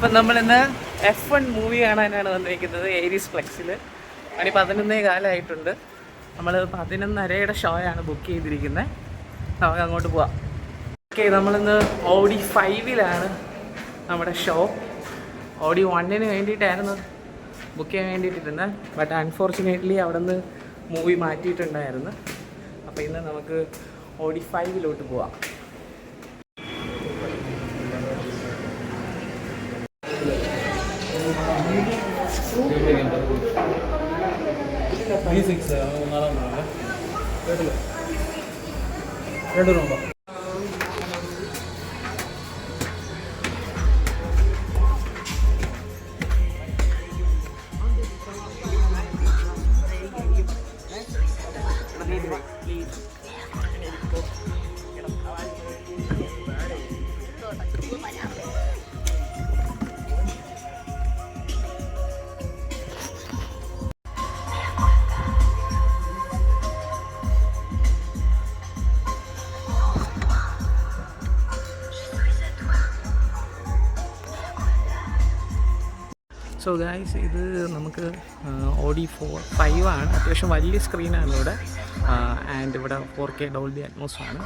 അപ്പം നമ്മളിന്ന് F1 movie കാണാനാണ് വന്നിരിക്കുന്നത് ഏരീസ് ഫ്ലെക്സിൽ. മണി 11:15 നമ്മൾ 11:30 ഷോയാണ് ബുക്ക് ചെയ്തിരിക്കുന്നത്. നമുക്ക് അങ്ങോട്ട് പോവാം. ഓക്കെ, നമ്മളിന്ന് ഓഡി 5-ലാണ് നമ്മുടെ ഷോ. ഓഡി 1-ന് വേണ്ടിയിട്ടായിരുന്നു ബുക്ക് ചെയ്യാൻ വേണ്ടിയിട്ടിരുന്നത്. ബട്ട് അൺഫോർച്ചുനേറ്റ്ലി അവിടെ നിന്ന് മൂവി മാറ്റിയിട്ടുണ്ടായിരുന്നു. അപ്പോൾ ഇന്ന് നമുക്ക് ഓഡി 5-ലോട്ട് പോവാം. സോ ഗായ്സ്, ഇത് നമുക്ക് ഓഡി 5 ആണ്. അത്യാവശ്യം വലിയ സ്ക്രീനാണ് ഇവിടെ. ആൻഡ് ഇവിടെ 4K ഡോൾബി അറ്റ്മോസ് ആണ്.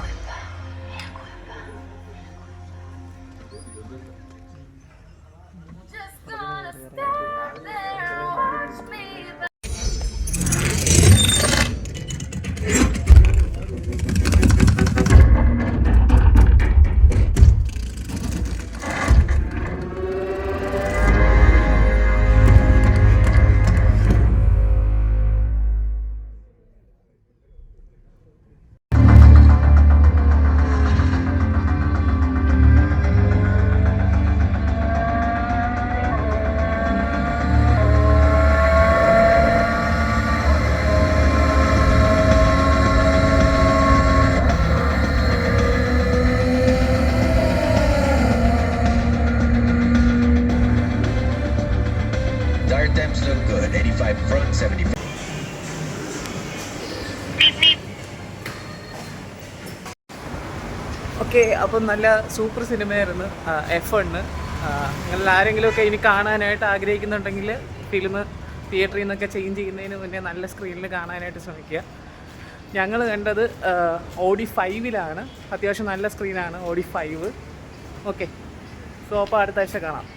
Temps look good. 85 front, 75. Okay, അപ്പം നല്ല സൂപ്പർ സിനിമയായിരുന്നു F1. നിങ്ങൾ ആരെങ്കിലുമൊക്കെ ഇനി കാണാനായിട്ട് ആഗ്രഹിക്കുന്നുണ്ടെങ്കിൽ ഫിലിം തിയേറ്ററിൽ നിന്നൊക്കെ ചേഞ്ച് ചെയ്യുന്നതിന് മുന്നേ നല്ല സ്ക്രീനിൽ കാണാനായിട്ട് ശ്രമിക്കുക. ഞങ്ങൾ കണ്ടത് ഓഡി 5-ലാണ്. അത്യാവശ്യം നല്ല സ്ക്രീനാണ് ഓഡി 5. ഓക്കെ, സോ അപ്പോൾ അടുത്ത ആഴ്ച കാണാം.